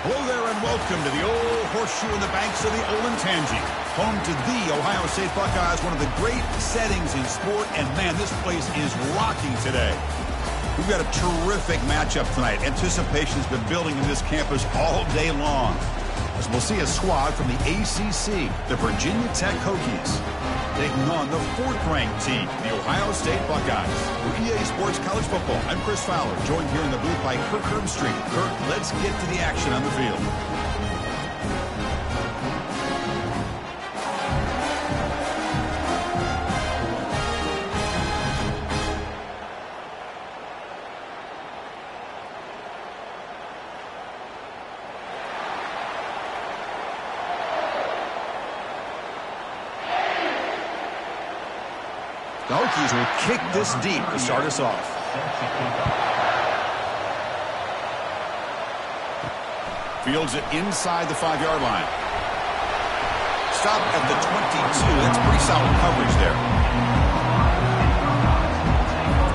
Hello there and welcome to the old horseshoe in the banks of the Olentangy, home to the Ohio State Buckeyes, one of the great settings in sport, and man, this place is rocking today. We've got a terrific matchup tonight. Anticipation's been building in this campus all day long, as we'll see a squad from the ACC, the Virginia Tech Hokies, taking on the fourth-ranked team, the Ohio State Buckeyes. For EA Sports College Football, I'm Chris Fowler, joined here in the booth by Kirk Herbstreit. Kirk, let's get to the action on the field. The Hokies will kick this deep to start us off. Fields it inside the 5-yard line. Stop at the 22. That's pretty solid coverage there.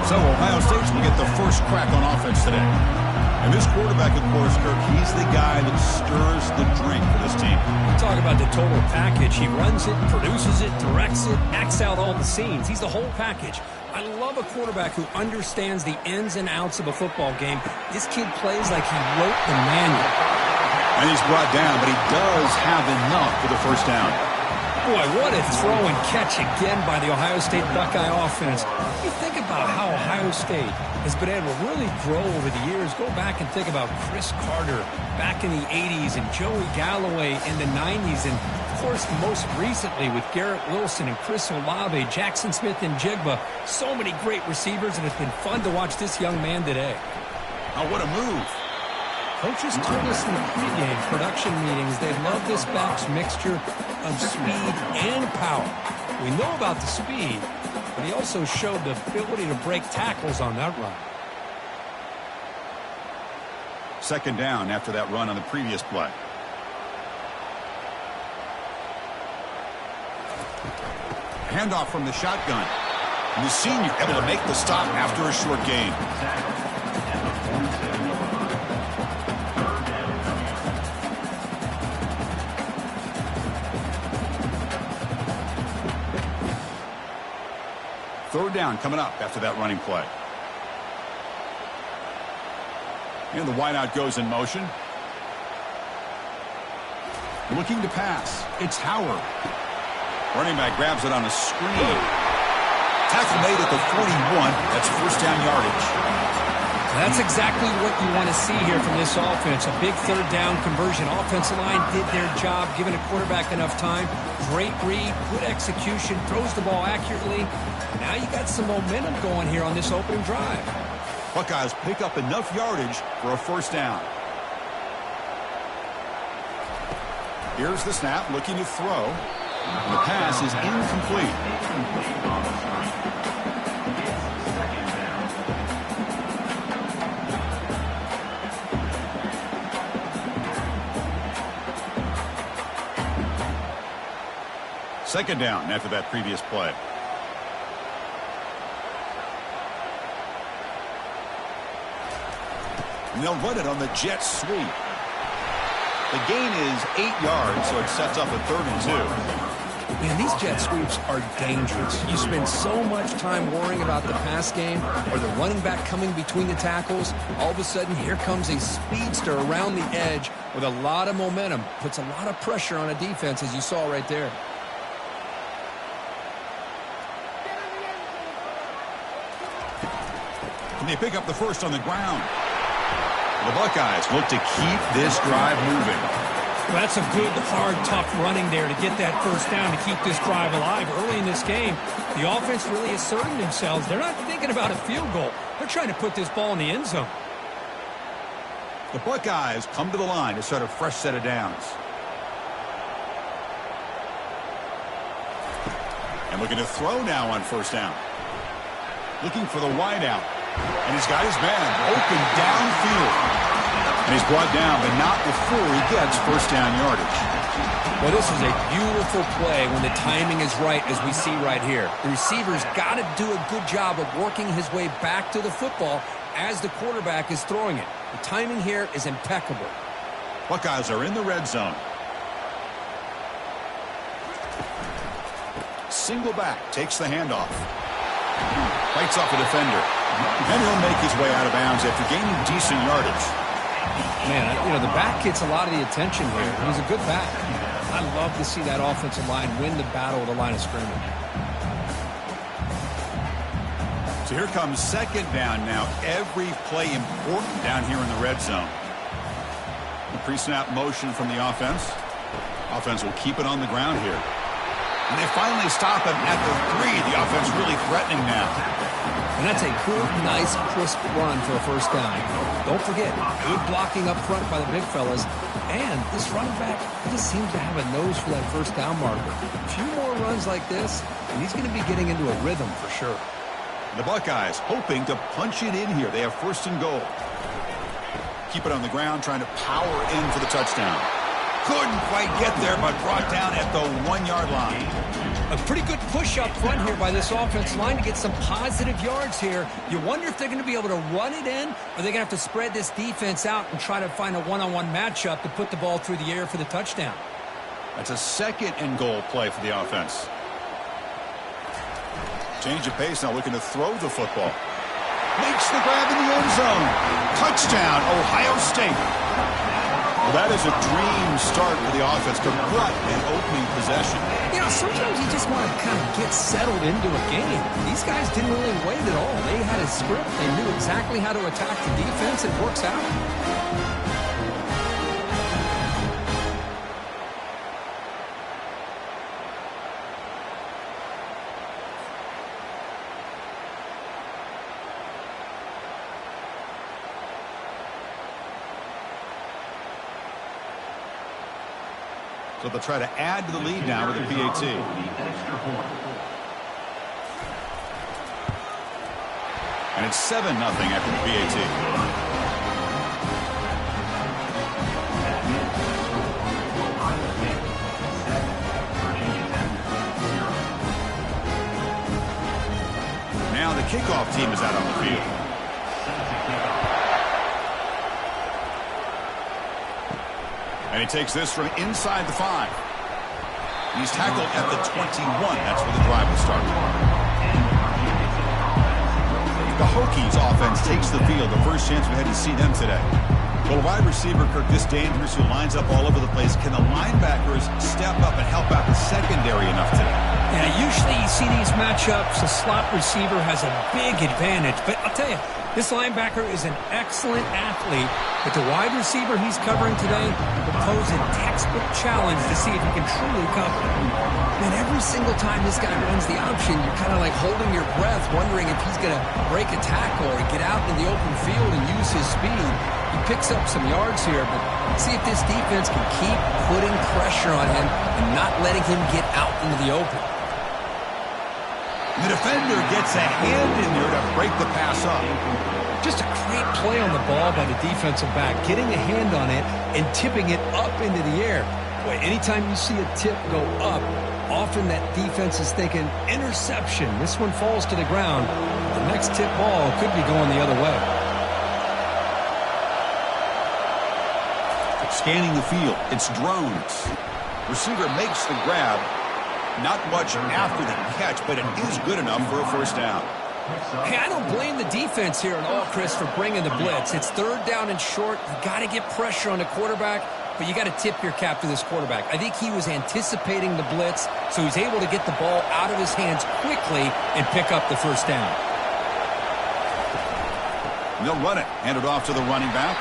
So Ohio State will get the first crack on offense today. And this quarterback, of course, Kirk, he's the guy that stirs the drink for this team. Talk about the total package. He runs it, produces it, directs it, acts out all the scenes. He's the whole package. I love a quarterback who understands the ins and outs of a football game. This kid plays like he wrote the manual. And he's brought down, but he does have enough for the first down. Boy, what a throw and catch again by the Ohio State Buckeye offense. You think about how Ohio State has been able to really grow over the years. Go back and think about Chris Carter back in the 80s and Joey Galloway in the 90s. And, of course, most recently with Garrett Wilson and Chris Olave, Jackson Smith and Jigba. So many great receivers, and it's been fun to watch this young man today. Oh, what a move. Coaches told us in the pregame production meetings they love this back's mixture of speed and power. We know about the speed, but he also showed the ability to break tackles on that run. Second down after that run on the previous play. Handoff from the shotgun. And the senior able to make the stop after a short gain. Third down coming up after that running play. And the wideout goes in motion. Looking to pass. It's Howard. Running back grabs it on a screen. Tackle made at the 41. That's first down yardage. That's exactly what you want to see here from this offense. A big third down conversion. Offensive line did their job, giving a quarterback enough time. Great read, good execution, throws the ball accurately. Now you got some momentum going here on this opening drive. Buckeyes pick up enough yardage for a first down. Here's the snap, looking to throw. And the pass is incomplete. Second down after that previous play. And they'll run it on the jet sweep. The gain is 8 yards, so it sets up a 3rd and 2. Man, these jet sweeps are dangerous. You spend so much time worrying about the pass game or the running back coming between the tackles. All of a sudden, here comes a speedster around the edge with a lot of momentum. Puts a lot of pressure on a defense, as you saw right there. And they pick up the first on the ground. The Buckeyes look to keep this drive moving. Well, that's a good, hard, tough running there to get that first down to keep this drive alive. Early in this game, the offense really asserting themselves. They're not thinking about a field goal. They're trying to put this ball in the end zone. The Buckeyes come to the line to start a fresh set of downs. And looking to throw now on first down. Looking for the wideout. And he's got his man open downfield. And he's brought down, but not before he gets first down yardage. Well, this is a beautiful play when the timing is right, as we see right here. The receiver's got to do a good job of working his way back to the football as the quarterback is throwing it. The timing here is impeccable. Buckeyes are in the red zone. Single back, takes the handoff. Fights off a defender. And he'll make his way out of bounds after gaining decent yardage. Man, you know, the back gets a lot of the attention here. He's a good back. I love to see that offensive line win the battle at the line of scrimmage. So here comes second down now. Every play important down here in the red zone. The pre-snap motion from the offense. Offense will keep it on the ground here. And they finally stop him at the 3. The offense really threatening now. And that's a good, nice, crisp run for a first down. Don't forget, good blocking up front by the big fellas. And this running back just seems to have a nose for that first down marker. A few more runs like this, and he's going to be getting into a rhythm for sure. The Buckeyes hoping to punch it in here. They have first and goal. Keep it on the ground, trying to power in for the touchdown. Couldn't quite get there, but brought down at the 1-yard line. A pretty good push up front here by this offensive line to get some positive yards here. You wonder if they're going to be able to run it in, or they're going to have to spread this defense out and try to find a one-on-one matchup to put the ball through the air for the touchdown. That's a second and goal play for the offense. Change of pace now, looking to throw the football. Makes the grab in the end zone. Touchdown, Ohio State. Well, that is a dream start for the offense to gut an opening possession. You know, sometimes you just want to kind of get settled into a game. These guys didn't really wait at all. They had a script. They knew exactly how to attack the defense. It works out. So they'll try to add to the lead now with a PAT. And it's 7-0 after the PAT. Now the kickoff team is out on the field. And he takes this from inside the 5. He's tackled at the 21. That's where the drive will start. The Hokies offense takes the field. The first chance we had to see them today. Well, wide receiver Kirk, this dangerous, who lines up all over the place. Can the linebackers step up and help out the secondary enough today? Yeah, usually you see these matchups, a slot receiver has a big advantage. But I'll tell you, this linebacker is an excellent athlete, but the wide receiver he's covering today will pose a textbook challenge to see if he can truly cover. And every single time this guy runs the option, you're kind of like holding your breath, wondering if he's going to break a tackle or get out in the open field and use his speed. He picks up some yards here, but see if this defense can keep putting pressure on him and not letting him get out into the open. The defender gets a hand in there to break the pass up. Just a great play on the ball by the defensive back, getting a hand on it and tipping it up into the air. Boy, anytime you see a tip go up, often that defense is thinking interception. This one falls to the ground. The next tip ball could be going the other way. Scanning the field, it's drones. Receiver makes the grab. Not much after the catch, but it is good enough for a first down. Hey, I don't blame the defense here at all, Chris, for bringing the blitz. It's third down and short. You got to get pressure on the quarterback, but you got to tip your cap to this quarterback. I think he was anticipating the blitz, so he's able to get the ball out of his hands quickly and pick up the first down. And they'll run it. Hand it off to the running back.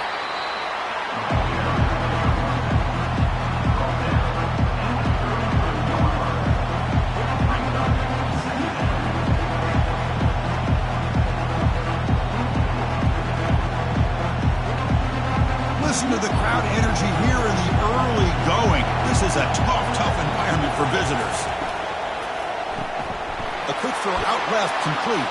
Listen to the crowd energy here in the early going. This is a tough environment for visitors. A quick throw out left, complete.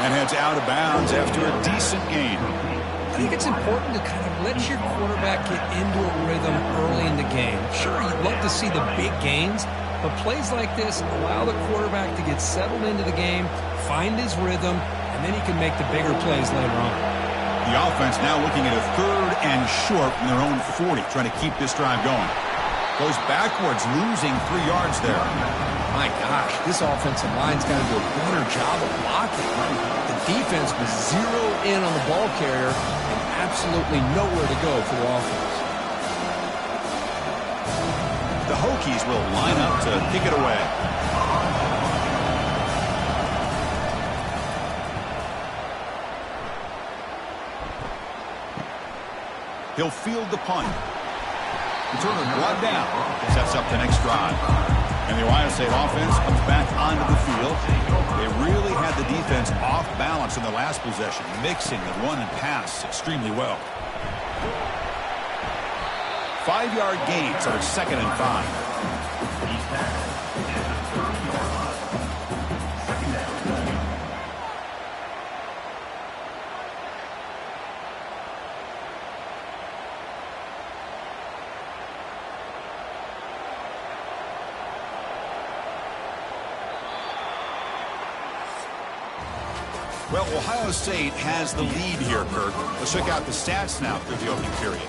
And heads out of bounds after a decent gain. I think it's important to kind of let your quarterback get into a rhythm early in the game. Sure, you'd love to see the big gains, but plays like this allow the quarterback to get settled into the game, find his rhythm, and then he can make the bigger plays later on. The offense now looking at a 3rd and short from their own 40, trying to keep this drive going. Goes backwards, losing 3 yards there. My gosh, this offensive line's got to do a better job of blocking. The defense was zeroed in on the ball carrier and absolutely nowhere to go for the offense. The Hokies will line up to kick it away. He'll field the punt. Returner brought down. Sets up the next drive. And the Ohio State offense comes back onto the field. They really had the defense off balance in the last possession, mixing the run and pass extremely well. 5-yard gains are 2nd and 5. Well, Ohio State has the lead here, Kirk. Let's check out the stats now through the opening period.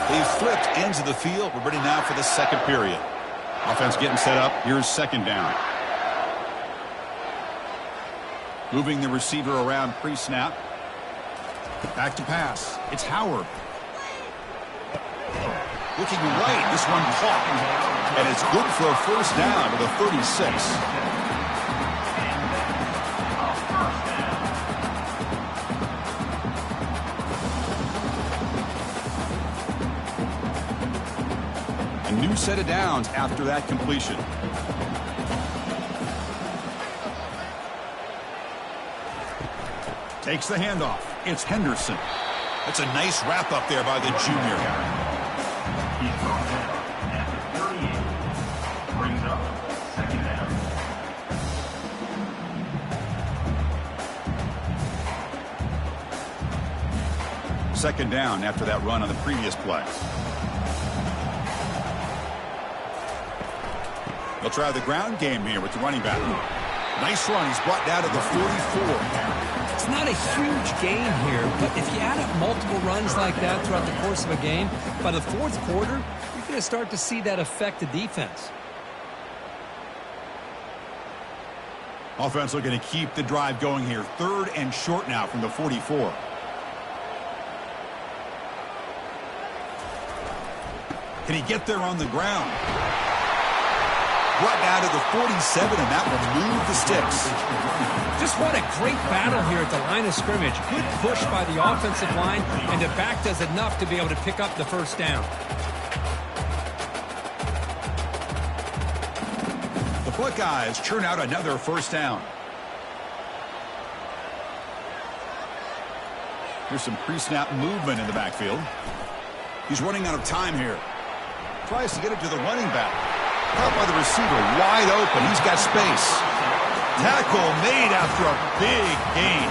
They've flipped ends of the field. We're ready now for the 2nd period. Offense getting set up. Here's 2nd down. Moving the receiver around pre-snap. Back to pass. It's Howard. Looking right, this one caught. And it's good for a 1st down to the 36. A new set of downs after that completion. Takes the handoff. It's Henderson. That's a nice wrap up there by the junior. Second down after that run on the previous play. They'll try the ground game here with the running back. Nice run. He's brought down to the 44. It's not a huge gain here, but if you add up multiple runs like that throughout the course of a game, by the 4th quarter, you're going to start to see that affect the defense. Offense looking to keep the drive going here. 3rd and short now from the 44. Can he get there on the ground? Brought down to the 47, and that will move the sticks. Just what a great battle here at the line of scrimmage. Good push by the offensive line, and the back does enough to be able to pick up the 1st down. The Buckeyes churn out another 1st down. Here's some pre-snap movement in the backfield. He's running out of time here. Tries to get it to the running back. Caught by the receiver, wide open. He's got space. Tackle made after a big gain.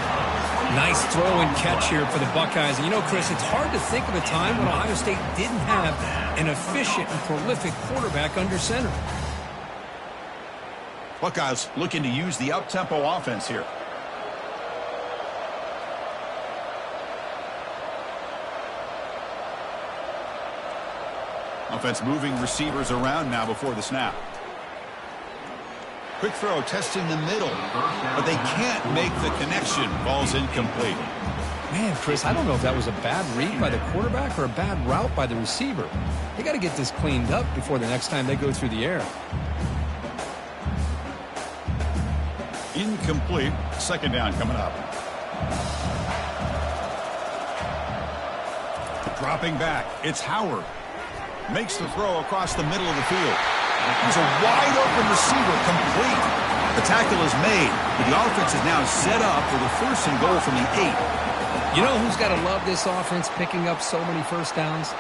Nice throw and catch here for the Buckeyes. And you know, Chris, it's hard to think of a time when Ohio State didn't have an efficient and prolific quarterback under center. Buckeyes looking to use the up-tempo offense here. Offense moving receivers around now before the snap. Quick throw testing the middle, but they can't make the connection. Ball's incomplete. Man, Chris, I don't know if that was a bad read by the quarterback or a bad route by the receiver. They got to get this cleaned up before the next time they go through the air. Incomplete. 2nd down coming up. Dropping back. It's Howard. Makes the throw across the middle of the field. He's a wide-open receiver, complete. The tackle is made. The offense is now set up for the 1st and goal from the 8. You know who's got to love this offense picking up so many 1st downs?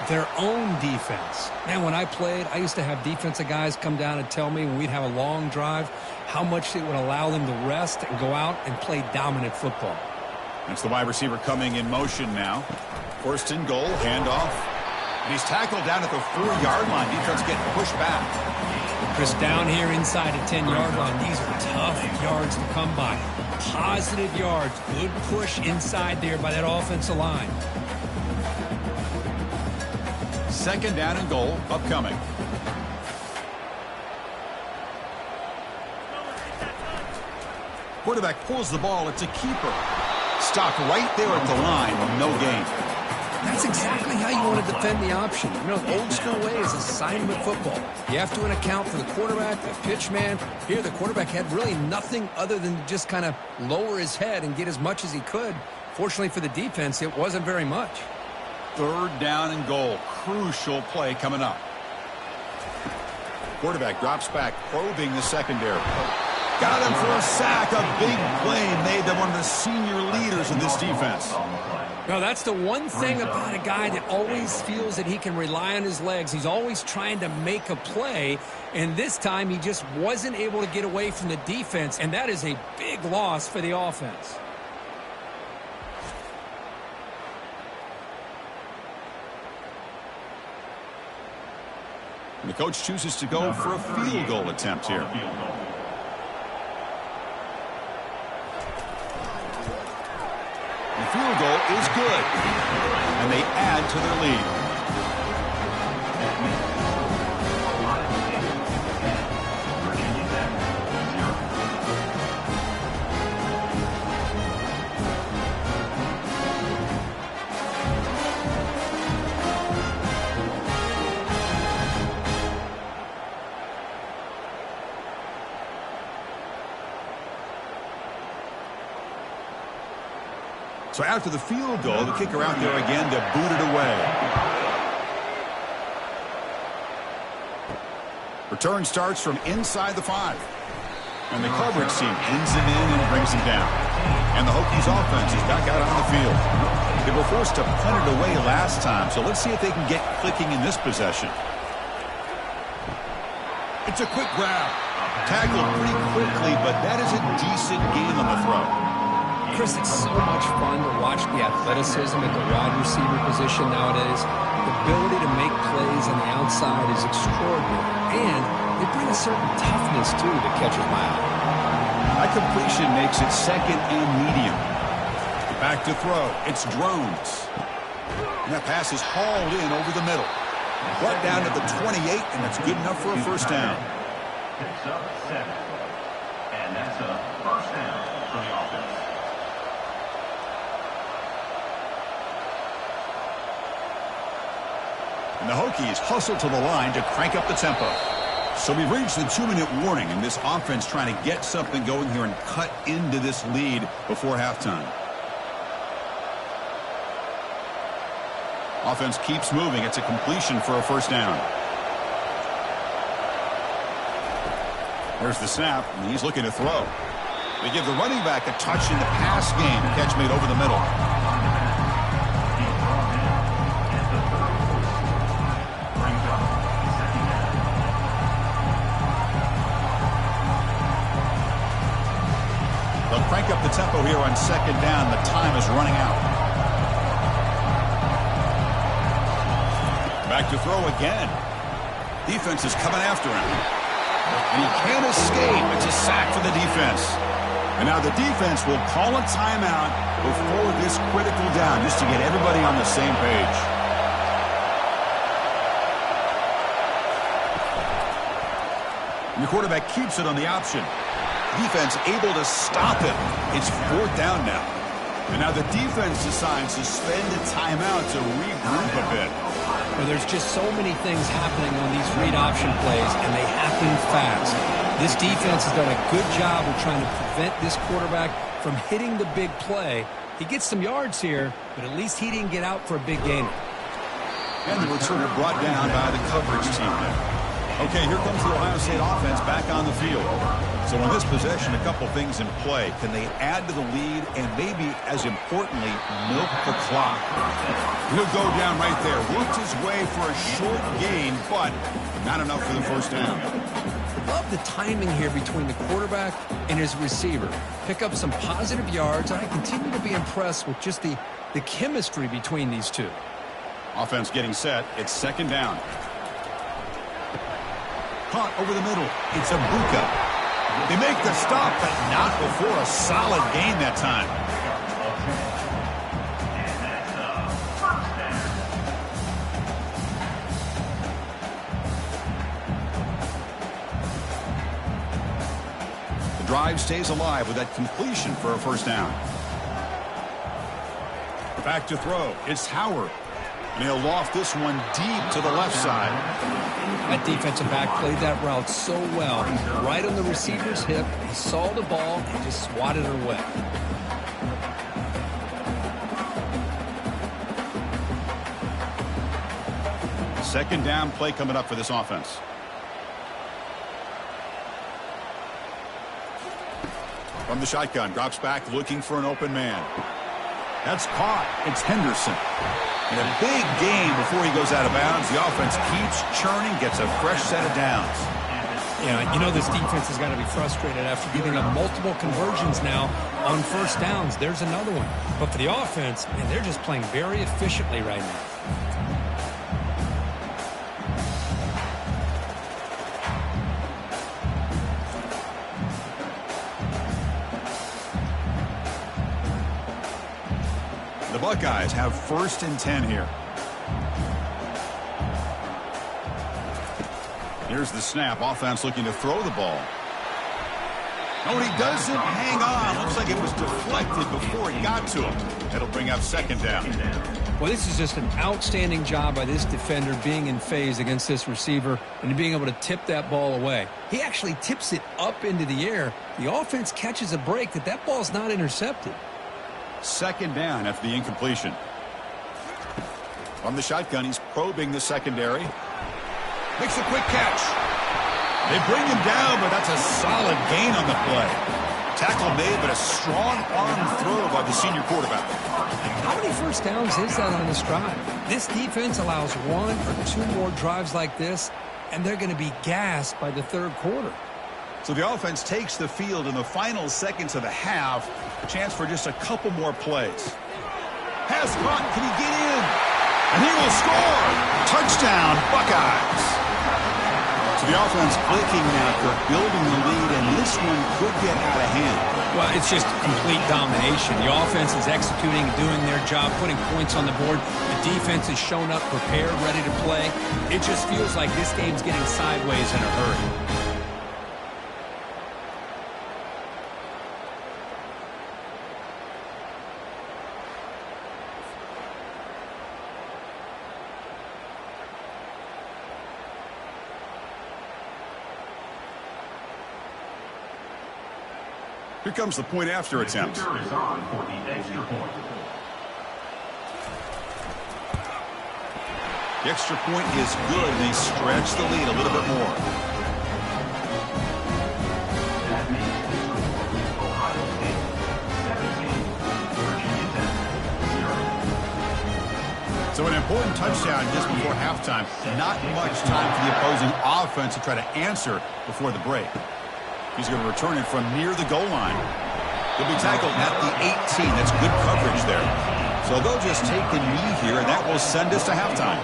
Their own defense. Man, when I played, I used to have defensive guys come down and tell me when we'd have a long drive how much it would allow them to rest and go out and play dominant football. That's the wide receiver coming in motion now. 1st and goal, handoff. And he's tackled down at the 4-yard line. Defense getting pushed back. Chris, down here inside the 10-yard line, these are tough yards to come by. Positive yards. Good push inside there by that offensive line. Second down and goal upcoming. Quarterback pulls the ball. It's a keeper. Stopped right there at the line. No gain. That's exactly how you want to defend the option. You know, the old school way is assignment football. You have to account for the quarterback, the pitch man. Here, the quarterback had really nothing other than just kind of lower his head and get as much as he could. Fortunately for the defense, it wasn't very much. Third down and goal. Crucial play coming up. Quarterback drops back, probing the secondary. Got him for a sack. A big play made by one of the senior leaders of this defense. No, that's the one thing about a guy that always feels that he can rely on his legs. He's always trying to make a play, and this time he just wasn't able to get away from the defense, and that is a big loss for the offense. And the coach chooses to go for a field goal attempt here. The field goal is good, and they add to their lead. So after the field goal, the kicker out there again to boot it away. Return starts from inside the 5. And the coverage team pins him in and brings him down. And the Hokies offense is back out on the field. They were forced to punt it away last time, so let's see if they can get clicking in this possession. It's a quick grab. Tackled pretty quickly, but that is a decent gain on the throw. Chris, it's so much fun to watch the athleticism at the wide receiver position nowadays. The ability to make plays on the outside is extraordinary, and they bring a certain toughness, too, that catches my eye. That completion makes it second and medium. Back to throw. It's Drones. And that pass is hauled in over the middle. Brought down at the 28, and that's good enough for a first down. Picks up 7. And that's a first down for the offense. And the Hokies hustle to the line to crank up the tempo. So we've reached the 2-minute warning, and this offense trying to get something going here and cut into this lead before halftime. Offense keeps moving. It's a completion for a first down. There's the snap, and he's looking to throw. They give the running back a touch in the pass game. Catch made over the middle. They'll crank up the tempo here on second down. The time is running out. Back to throw again. Defense is coming after him. And he can't escape. It's a sack for the defense. And now the defense will call a timeout before this critical down, just to get everybody on the same page. And the quarterback keeps it on the option. Defense able to stop it. It's fourth down now. And now the defense decides to spend a timeout to regroup a bit. Well, there's just so many things happening on these read option plays, and they happen fast. This defense has done a good job of trying to prevent this quarterback from hitting the big play. He gets some yards here, but at least he didn't get out for a big gain. And the returner brought down by the coverage team. Okay, here comes the Ohio State offense back on the field. So in this possession, a couple things in play. Can they add to the lead and maybe, as importantly, milk the clock? He'll go down right there. Worked his way for a short gain, but not enough for the first down. Love the timing here between the quarterback and his receiver. Pick up some positive yards, and I continue to be impressed with just the chemistry between these two. Offense getting set. It's second down. Caught over the middle. It's a Buka. They make the stop, but not before a solid gain that time. The drive stays alive with that completion for a first down. Back to throw. It's Howard. And he'll loft this one deep to the left side. That defensive back played that route so well. Right on the receiver's hip. He saw the ball and just swatted it away. Second down play coming up for this offense. From the shotgun, drops back looking for an open man. That's caught. It's Henderson. And a big gain before he goes out of bounds. The offense keeps churning, gets a fresh set of downs. Yeah, you know this defense has got to be frustrated after giving up multiple conversions now on first downs. There's another one. But for the offense, man, they're just playing very efficiently right now. The Buckeyes have 1st and 10 here. Here's the snap. Offense looking to throw the ball. No, he doesn't hang on. Looks like it was deflected before it got to him. That'll bring up second down. Well, this is just an outstanding job by this defender being in phase against this receiver and being able to tip that ball away. He actually tips it up into the air. The offense catches a break that ball's not intercepted. Second down after the incompletion. From the shotgun, he's probing the secondary. Makes a quick catch. They bring him down, but that's a solid gain on the play. Tackle made, but a strong arm throw by the senior quarterback. How many first downs is that on this drive? This defense allows 1 or 2 more drives like this, and they're going to be gassed by the third quarter. So the offense takes the field in the final seconds of the half. A chance for just a couple more plays. Pass caught. Can he get in? And he will score. Touchdown, Buckeyes. So the offense clicking now, they're building the lead, and this one could get out of hand. Well, it's just complete domination. The offense is executing, doing their job, putting points on the board. The defense has shown up, prepared, ready to play. It just feels like this game's getting sideways in a hurry. Here comes the point after attempt. Is on for the extra point. The extra point is good. They stretch the lead a little bit more. That makes the score Ohio State 17, Virginia Tech 0. So an important touchdown just before halftime. Not much time for the opposing offense to try to answer before the break. He's going to return it from near the goal line. He'll be tackled at the 18. That's good coverage there. So they'll just take the knee here, and that will send us to halftime.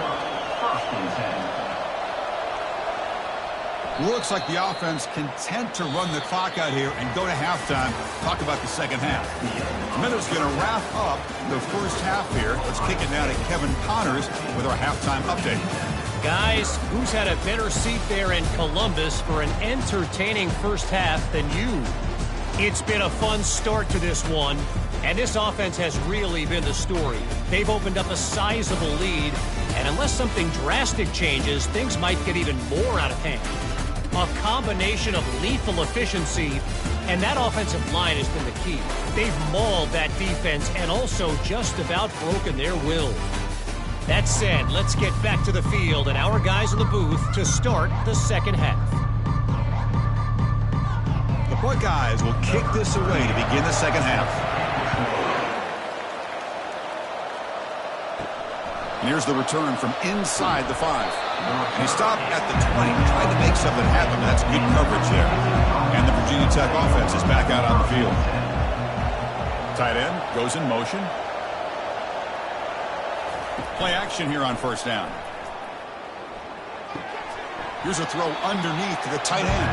Looks like the offense content to run the clock out here and go to halftime. Talk about the second half. Minute's going to wrap up the first half here. Let's kick it now to Kevin Connors with our halftime update. Guys, who's had a better seat there in Columbus for an entertaining first half than you? It's been a fun start to this one, and this offense has really been the story. They've opened up a sizable lead, and unless something drastic changes, things might get even more out of hand. A combination of lethal efficiency, and that offensive line has been the key. They've mauled that defense and also just about broken their will. That said, let's get back to the field and our guys in the booth to start the second half. The Buckeyes will kick this away to begin the second half. And here's the return from inside the 5. And he stopped at the 20, tried to make something happen. That's good coverage there. And the Virginia Tech offense is back out on the field. Tight end goes in motion. Play action here on first down. Here's a throw underneath to the tight end.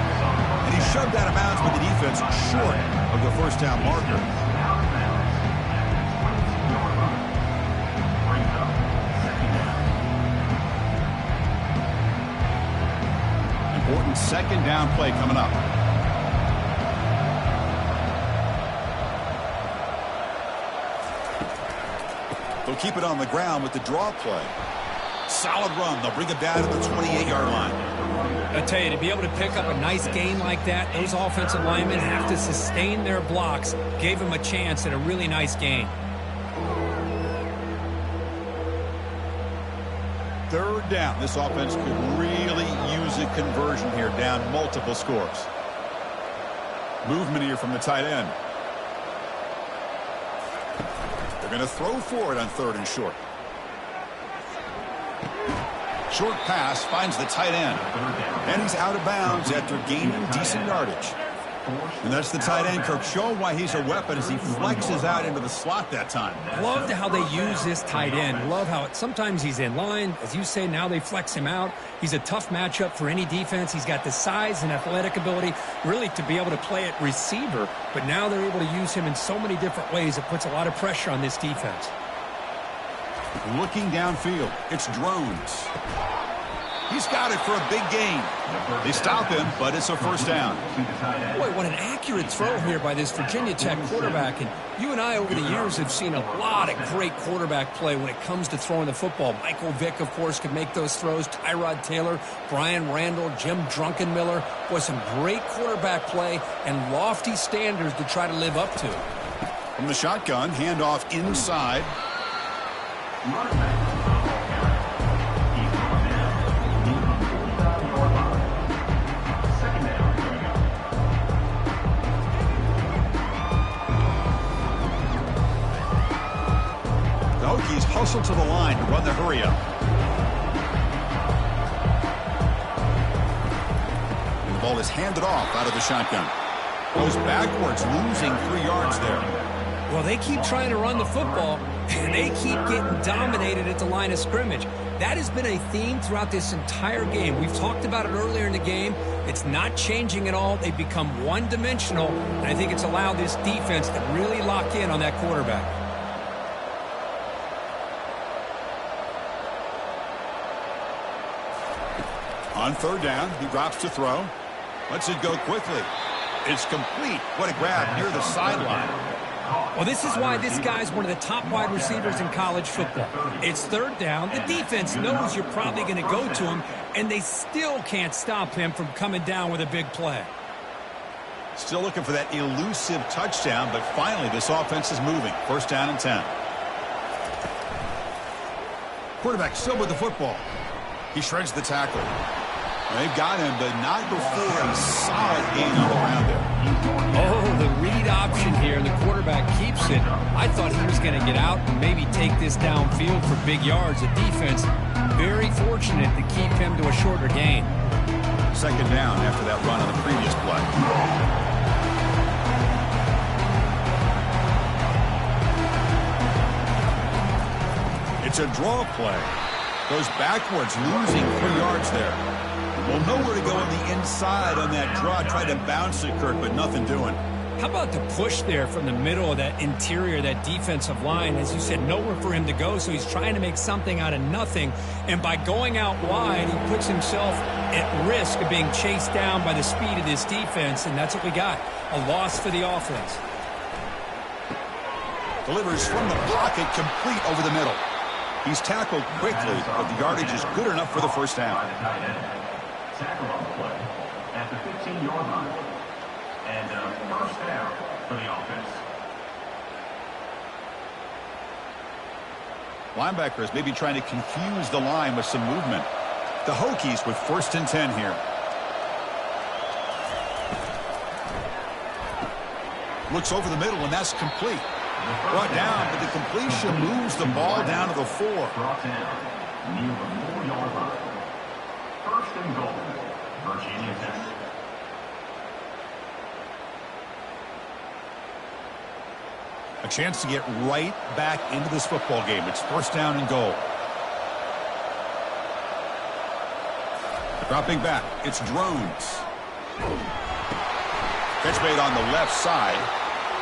And he shoved out of bounds with the defense short of the first down marker. Important second down play coming up. They'll keep it on the ground with the draw play. Solid run. They'll bring it down to the 28-yard line. I tell you, to be able to pick up a nice gain like that, those offensive linemen have to sustain their blocks. Gave him a chance at a really nice gain. Third down. This offense could really use a conversion here, down multiple scores. Movement here from the tight end. They're going to throw for it on third and short. Short pass finds the tight end. And he's out of bounds after gaining decent yardage. And that's the tight end, Kirk, showing why he's a weapon as he flexes out into the slot that time. Loved how they use this tight end. Love how sometimes he's in line. As you say, now they flex him out. He's a tough matchup for any defense. He's got the size and athletic ability really to be able to play at receiver. But now they're able to use him in so many different ways. It puts a lot of pressure on this defense. Looking downfield, it's Drones. He's got it for a big gain. They stop him, but it's a first down. Boy, what an accurate throw here by this Virginia Tech quarterback. And you and I over the years have seen a lot of great quarterback play when it comes to throwing the football. Michael Vick, of course, could make those throws. Tyrod Taylor, Brian Randall, Jim Druckenmiller. Boy, some great quarterback play and lofty standards to try to live up to. From the shotgun, handoff inside. The Hokies hustle to the line to run the hurry up. And the ball is handed off out of the shotgun. Goes backwards, losing 3 yards there. Well, they keep trying to run the football, and they keep getting dominated at the line of scrimmage. That has been a theme throughout this entire game. We've talked about it earlier in the game. It's not changing at all. They've become one-dimensional, and I think it's allowed this defense to really lock in on that quarterback. On third down, he drops to throw. Lets it go quickly. It's complete. What a grab near the sideline. Well, this is why this guy's one of the top wide receivers in college football. It's third down. The defense knows you're probably going to go to him, and they still can't stop him from coming down with a big play. Still looking for that elusive touchdown, but finally this offense is moving. First down and 10. Quarterback still with the football. He shreds the tackle. They've got him, but not before a solid gain on the ground there. Oh, the read option here. The quarterback keeps it. I thought he was going to get out and maybe take this downfield for big yards. The defense very fortunate to keep him to a shorter gain. Second down after that run on the previous play. It's a draw play. Goes backwards, losing 3 yards there. Well, nowhere to go on the inside on that draw. Tried to bounce it, Kirk, but nothing doing. How about the push there from the middle of that interior, that defensive line? As you said, nowhere for him to go, so he's trying to make something out of nothing. And by going out wide, he puts himself at risk of being chased down by the speed of this defense, and that's what we got, a loss for the offense. Delivers from the pocket, complete over the middle. He's tackled quickly, but the yardage is good enough for the first down. Tackle on the play at the 15-yard line. And first down for the offense. Linebackers maybe trying to confuse the line with some movement. The Hokies with first and 10 here. Looks over the middle, and that's complete. Brought down, but the completion moves the ball down to the 4. Brought down near the 4-yard line. First and goal, Virginia Tech. A chance to get right back into this football game. It's first down and goal. Dropping back, it's Drones. Catch made on the left side.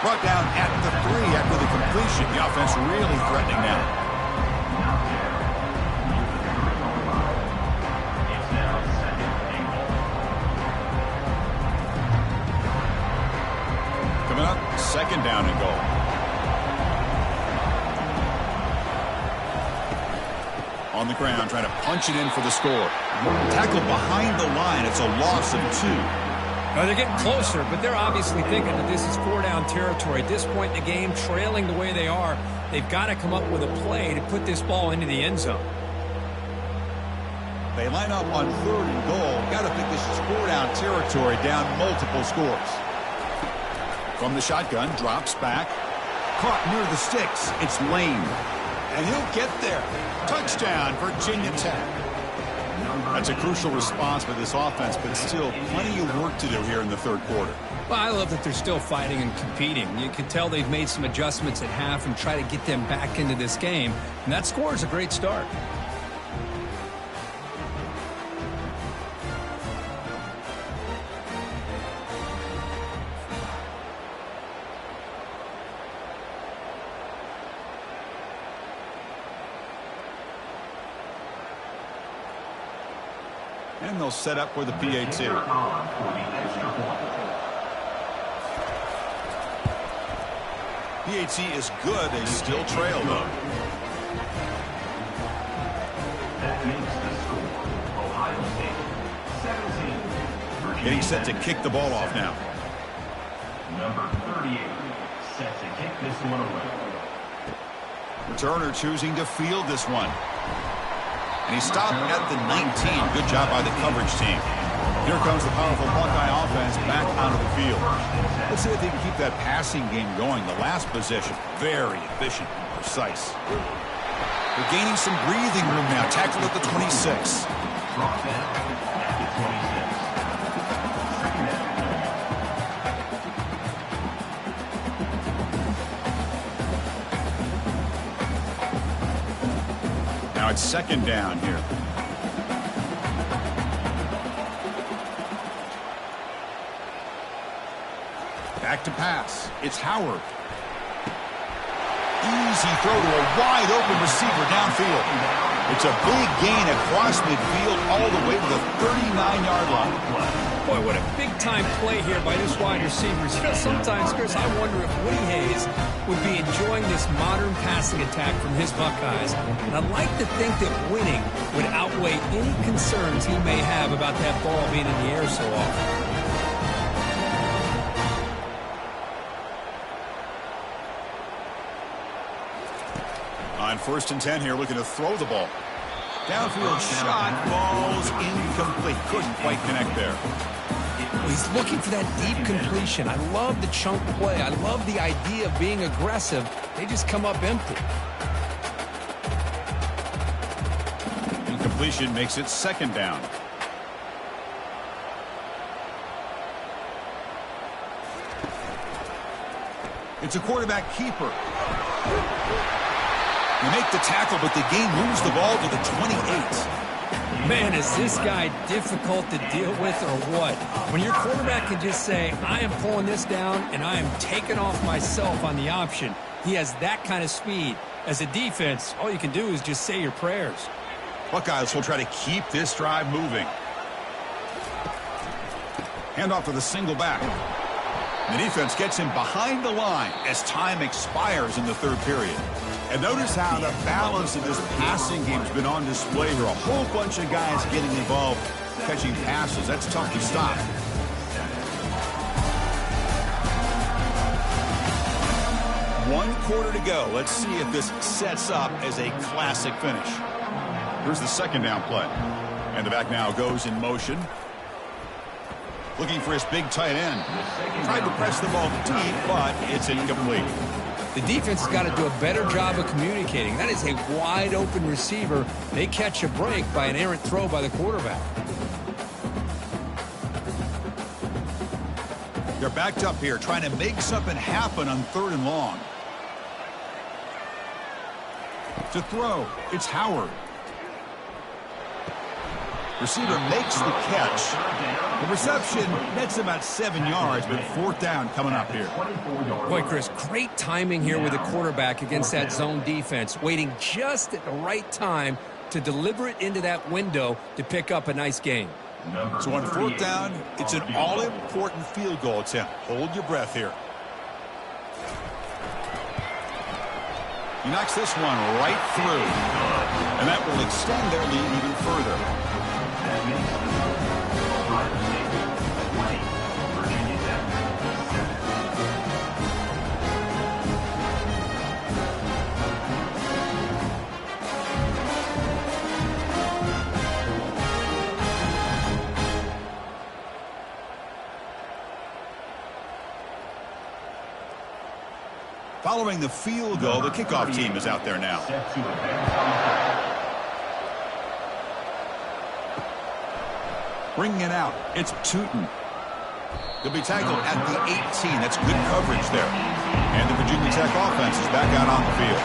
Brought down at the 3 after the completion. The offense really threatening now. It's now 2nd and goal. Coming up, 2nd down and goal. On the ground, trying to punch it in for the score. Tackled behind the line. It's a loss of 2. Now they're getting closer, but they're obviously thinking that this is 4-down territory. At this point in the game, trailing the way they are, they've got to come up with a play to put this ball into the end zone. They line up on 3rd and goal. Got to think this is 4-down territory, down multiple scores. From the shotgun, drops back. Caught near the sticks. It's Lane. And he'll get there. Touchdown, Virginia Tech. That's a crucial response for this offense, but still plenty of work to do here in the 3rd quarter. Well, I love that they're still fighting and competing. You can tell they've made some adjustments at half and try to get them back into this game. And that score is a great start. And they'll set up for the PAT. PAT is good. They still trail, though. That makes the score Ohio State 17. Getting set to kick the ball off now. Number 38 set to kick this one away. Returner choosing to field this one. And he stopped at the 19. Good job by the coverage team. Here comes the powerful Buckeye offense back onto the field. Let's see if they can keep that passing game going. The last possession, very efficient and precise. They're gaining some breathing room now. Tackled at the 26. Brought down at the 26. Second down. Now it's 2nd down here. Back to pass. It's Howard. Easy throw to a wide open receiver downfield. It's a big gain across midfield all the way to the 39-yard line. Boy, what a big-time play here by this wide receiver. You know, sometimes, Chris, I wonder if Woody Hayes would be enjoying this modern passing attack from his Buckeyes. And I'd like to think that winning would outweigh any concerns he may have about that ball being in the air so often. On 1st and 10 here, looking to throw the ball. Downfield shot, falls incomplete. Couldn't quite connect there. He's looking for that deep completion. I love the chunk play. I love the idea of being aggressive. They just come up empty. Incompletion makes it 2nd down. It's a quarterback keeper. They make the tackle, but the game moves the ball to the 28. Man, is this guy difficult to deal with or what? When your quarterback can just say, I am pulling this down and I am taking off myself on the option. He has that kind of speed. As a defense, all you can do is just say your prayers. Buckeyes will try to keep this drive moving. Handoff to the single back. The defense gets him behind the line as time expires in the 3rd period. And notice how the balance of this passing game has been on display here. A whole bunch of guys getting involved catching passes. That's tough to stop. One quarter to go. Let's see if this sets up as a classic finish. Here's the 2nd down play. And the back now goes in motion. Looking for his big tight end. Tried to press the ball deep, but it's incomplete. The defense has got to do a better job of communicating. That is a wide open receiver. They catch a break by an errant throw by the quarterback. They're backed up here trying to make something happen on 3rd and long. To throw, it's Howard. Receiver makes the catch. The reception nets about 7 yards, but 4th down coming up here. Boy, Chris, great timing here with the quarterback against that zone defense, waiting just at the right time to deliver it into that window to pick up a nice gain. So on 4th down, it's an all-important field goal attempt. Hold your breath here. He knocks this one right through, and that will extend their lead even further. That makes Ohio State 20, Virginia Tech 7. Following the field goal, the kickoff team is out there now. Bringing it out, it's Tootin. He'll be tackled at the 18. That's good coverage there. And the Virginia Tech offense is back out on the field.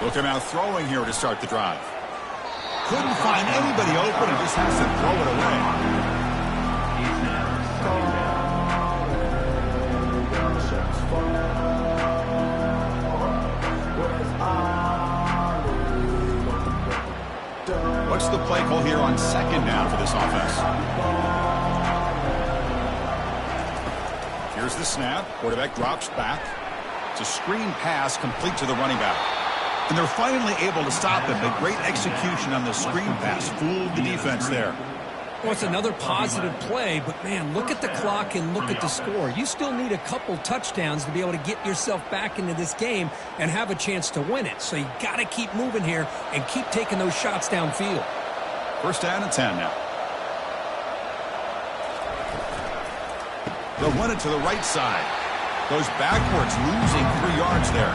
They'll come out throwing here to start the drive. Couldn't find anybody open and just has to throw it away. What's the play call here on 2nd down for this offense? Here's the snap. Quarterback drops back. It's a screen pass complete to the running back. And they're finally able to stop him. But great execution on the screen pass. Fooled the defense there. Well, it's another positive play, but, man, look at the clock and look at the score. You still need a couple touchdowns to be able to get yourself back into this game and have a chance to win it. So you got to keep moving here and keep taking those shots downfield. 1st down and 10 now. They'll run it to the right side. Goes backwards, losing 3 yards there.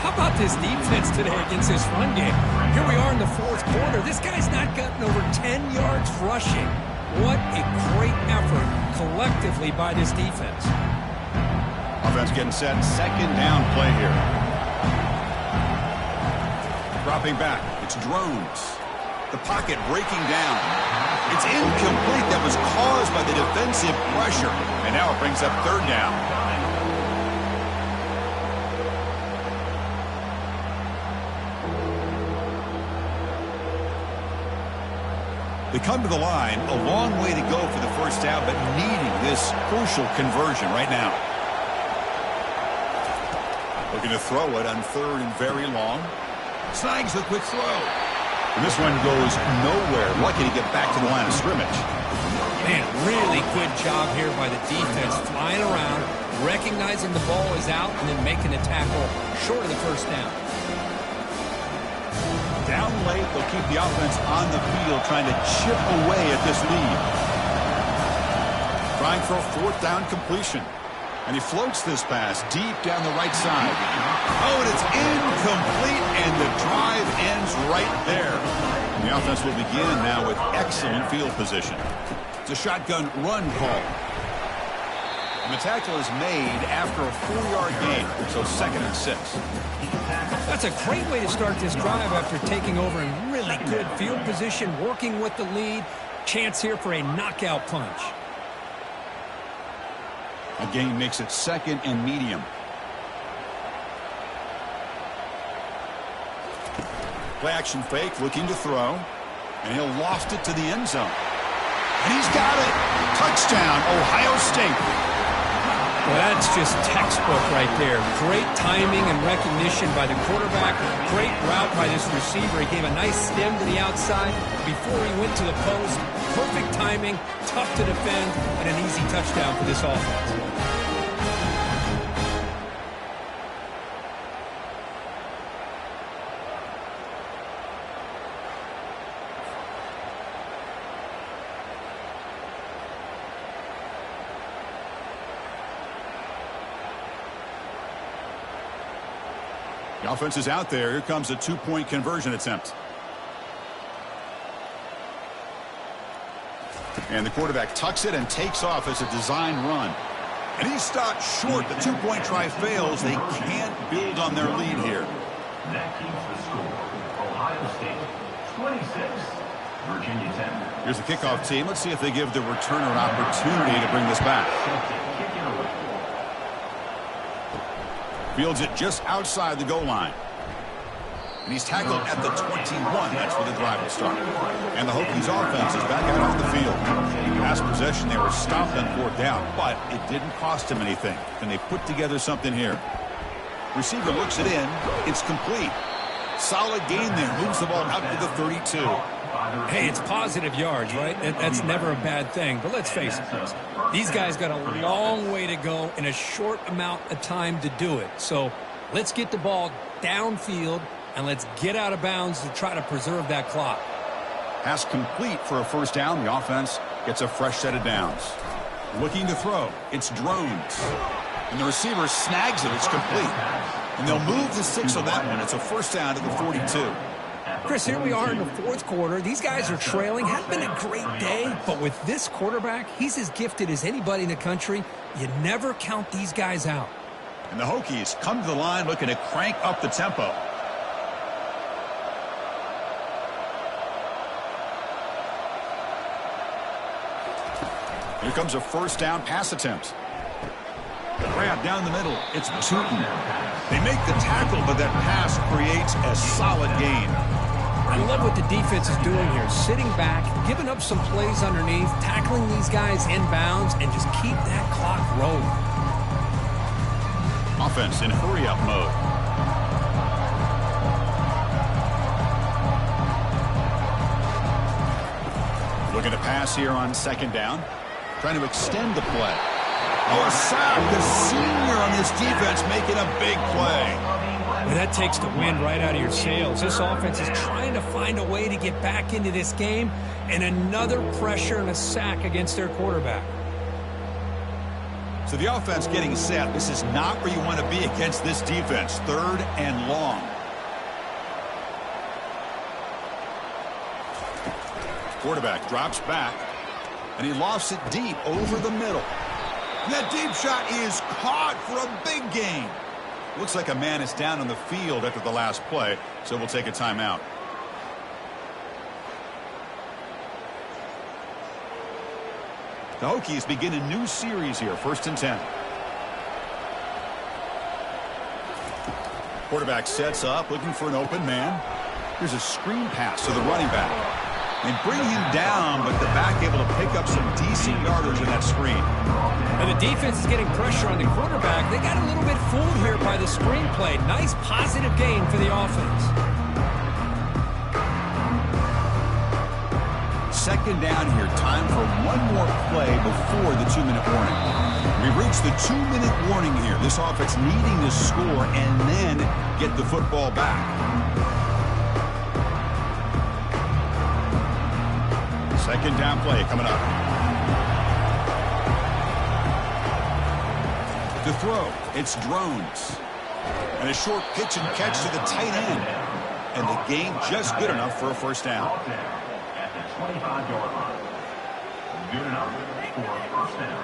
How about this defense today against this run game? Here we are in the 4th quarter. This guy's not gotten over 10 yards rushing. What a great effort collectively by this defense. Offense getting set. 2nd down play here. Dropping back. It's Drones. The pocket breaking down. It's incomplete. That was caused by the defensive pressure. And now it brings up 3rd down. They come to the line, a long way to go for the 1st down, but needing this crucial conversion right now. Looking to throw it on 3rd and very long. Snags the quick throw. And this one goes nowhere. Lucky to get back to the line of scrimmage. Man, really good job here by the defense, flying around, recognizing the ball is out, and then making the tackle short of the 1st down. Down late, they'll keep the offense on the field, trying to chip away at this lead. Trying for a 4th down completion. And he floats this pass deep down the right side. Oh, and it's incomplete, and the drive ends right there. And the offense will begin now with excellent field position. It's a shotgun run call. And the tackle is made after a 4-yard gain, so 2nd and 6. That's a great way to start this drive after taking over in really good field position, working with the lead. Chance here for a knockout punch. A gain makes it 2nd and medium. Play action fake, looking to throw. And he'll loft it to the end zone. And he's got it. Touchdown, Ohio State. Well, that's just textbook right there. Great timing and recognition by the quarterback. Great route by this receiver. He gave a nice stem to the outside before he went to the post. Perfect timing, tough to defend, and an easy touchdown for this offense. The offense is out there. Here comes a 2-point conversion attempt. And the quarterback tucks it and takes off as a design run. And he's stopped short. The two-point try fails. They can't build on their lead here. That keeps the score. Ohio State 26, Virginia 10. Here's the kickoff team. Let's see if they give the returner an opportunity to bring this back. Kick it away. Fields it just outside the goal line. And he's tackled at the 21. That's where the drive will start. And the Hokies offense is back out on the field. Last possession, they were stopped on fourth down, but it didn't cost them anything. And they put together something here. Receiver looks it in. It's complete. Solid gain there. Moves the ball out to the 32. Hey, it's positive yards, right? That's never a bad thing. But let's face it, Chris. These guys got a long way to go in a short amount of time to do it. So let's get the ball downfield, and let's get out of bounds to try to preserve that clock. Pass complete for a first down. The offense gets a fresh set of downs. Looking to throw. It's Drones. And the receiver snags it. It's complete. And they'll move the 6 on that one. It's a first down to the 42. Chris, here we are in the fourth quarter. These guys are trailing. Hasn't been a great day, but with this quarterback, he's as gifted as anybody in the country. You never count these guys out. And the Hokies come to the line looking to crank up the tempo. Here comes a first down pass attempt. Grab down the middle. It's Tootin. They make the tackle, but that pass creates a solid gain. I love what the defense is doing here. Sitting back, giving up some plays underneath, tackling these guys inbounds, and just keep that clock rolling. Offense in hurry-up mode. Looking to pass here on second down. Trying to extend the play. Oh, a sack. The senior on this defense making a big play. Well, that takes the wind right out of your sails. This offense is trying to find a way to get back into this game, and another pressure and a sack against their quarterback. So the offense getting set. This is not where you want to be against this defense. Third and long. Quarterback drops back, and he lofts it deep over the middle. And that deep shot is caught for a big gain. Looks like a man is down on the field after the last play, so we'll take a timeout. The Hokies begin a new series here, 1st and 10. Quarterback sets up, looking for an open man. Here's a screen pass to the running back. They bring him down, but the back able to pick up some decent yardage in that screen. And the defense is getting pressure on the quarterback. They got a little bit fooled here by the screen play. Nice positive gain for the offense. Second down here. Time for one more play before the 2-minute warning. We've reached the 2-minute warning here. This offense needing to score and then get the football back. Second down play coming up. To throw, it's Drones. And a short pitch and catch to the tight end. And the gain just good enough for a first down. At the 25-yard line. Good enough for a first down.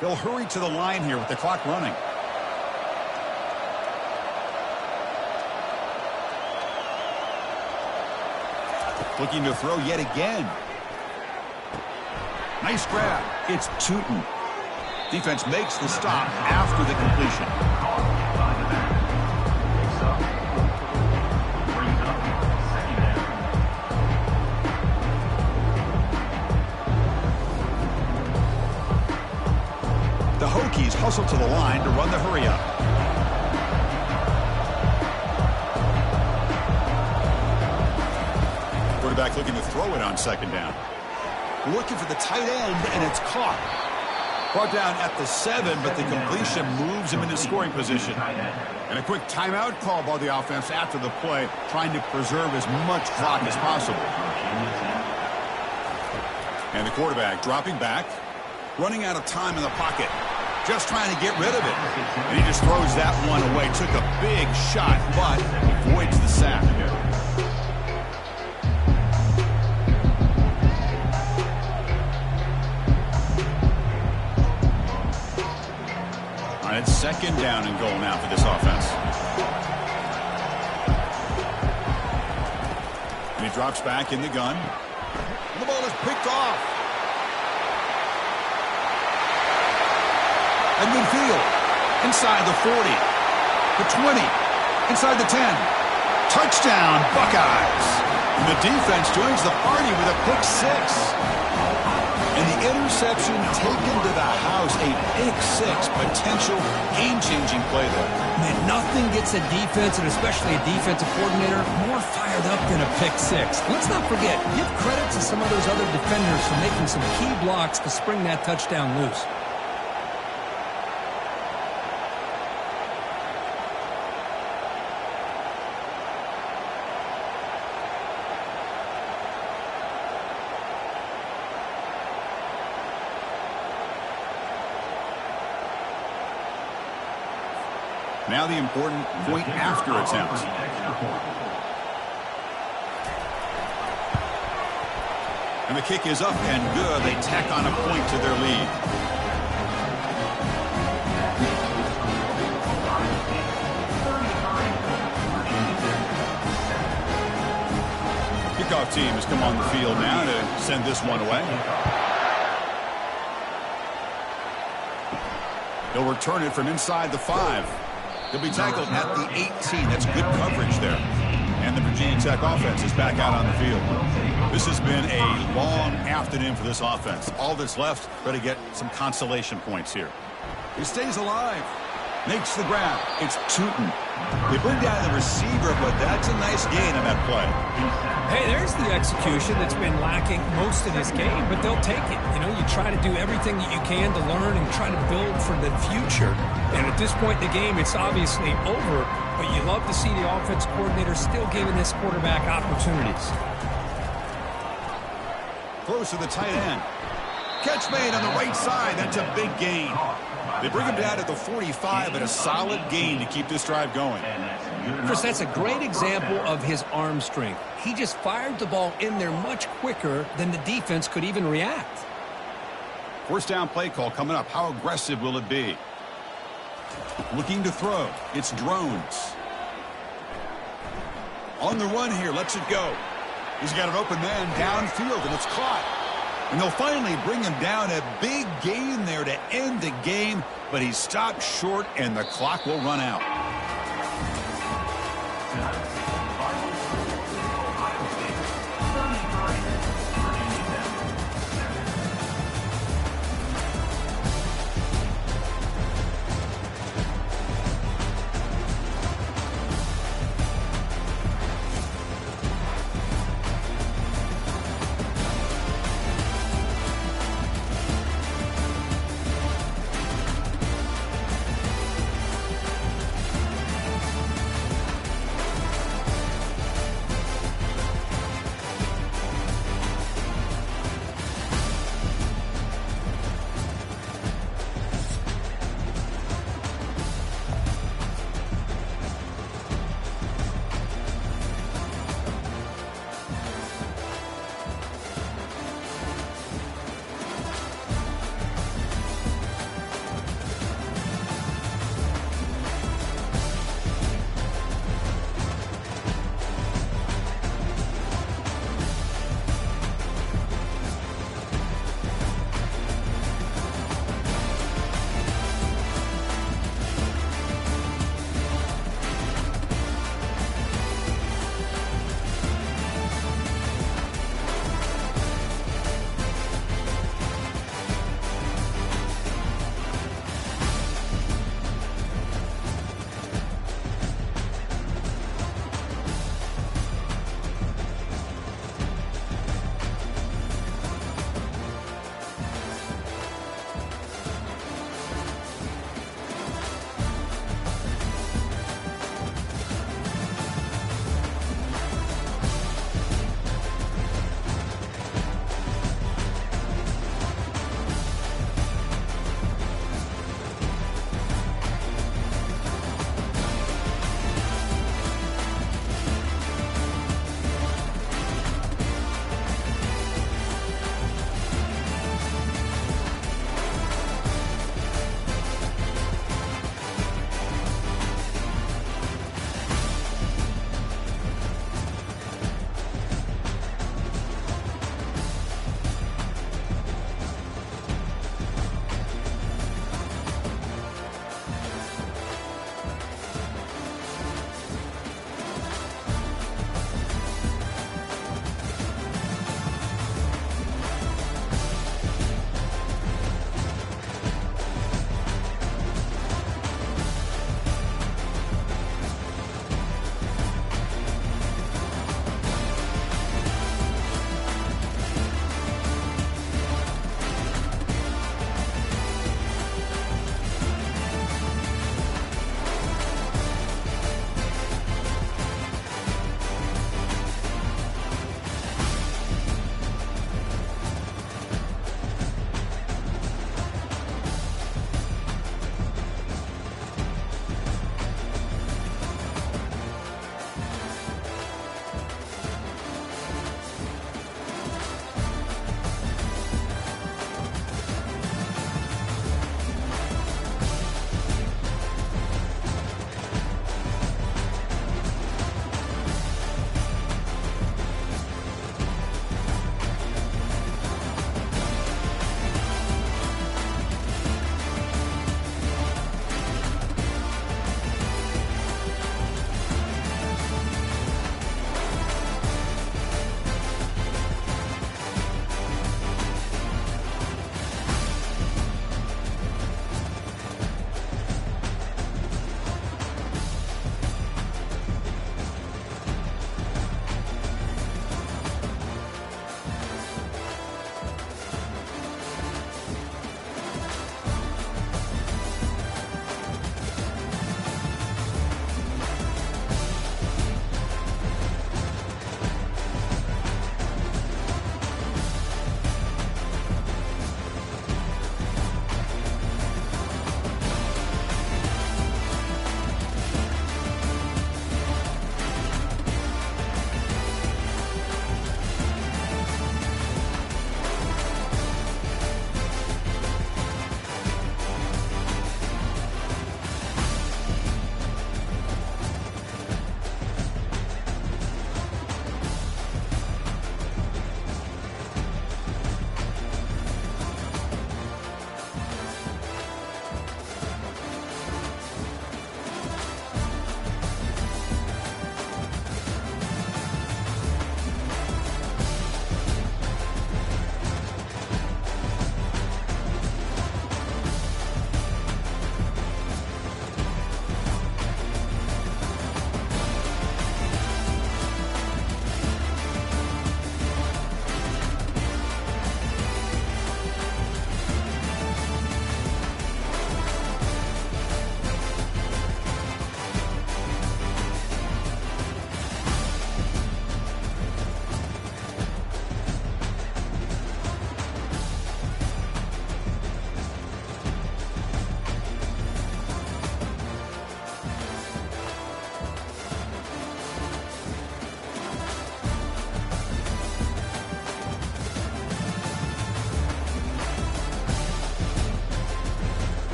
They'll hurry to the line here with the clock running. Looking to throw yet again. Nice grab. It's Tootin. Defense makes the stop after the completion. The Hokies hustle to the line to run the hurry-up. Quarterback looking to throw it on second down. Looking for the tight end, and it's caught. Brought down at the 7, but the completion moves him into scoring position. And a quick timeout call by the offense after the play, trying to preserve as much clock as possible. And the quarterback dropping back, running out of time in the pocket, just trying to get rid of it. And he just throws that one away. Took a big shot, but avoids the sack. Second down and goal now for this offense. And he drops back in the gun. And the ball is picked off. At midfield. Inside the 40. The 20. Inside the 10. Touchdown, Buckeyes. And the defense joins the party with a pick six. And the interception taken to the house. A pick six, potential game-changing play there. Man, nothing gets a defense, and especially a defensive coordinator, more fired up than a pick six. Let's not forget, give credit to some of those other defenders for making some key blocks to spring that touchdown loose. Now the important point after attempt. And the kick is up and good. They tack on a point to their lead. Kickoff team has come on the field now to send this one away. They'll return it from inside the 5. They'll be tackled at the 18. That's good coverage there. And the Virginia Tech offense is back out on the field. This has been a long afternoon for this offense. All that's left, try to get some consolation points here. He stays alive. Makes the grab. It's Tootin. They bring down the receiver, but that's a nice gain on that play. Hey, there's the execution that's been lacking most of this game, but they'll take it. You know, you try to do everything that you can to learn and try to build for the future. And at this point in the game, it's obviously over, but you love to see the offense coordinator still giving this quarterback opportunities. Close to the tight end. Catch made on the right side. That's a big gain. They bring him down at the 45, but a solid gain to keep this drive going. Chris, that's a great example of his arm strength. He just fired the ball in there much quicker than the defense could even react. First down play call coming up. How aggressive will it be? Looking to throw. It's Drones. On the run here. Lets it go. He's got an open man downfield, and it's caught. And they'll finally bring him down. A big gain there to end the game, but he stopped short, and the clock will run out.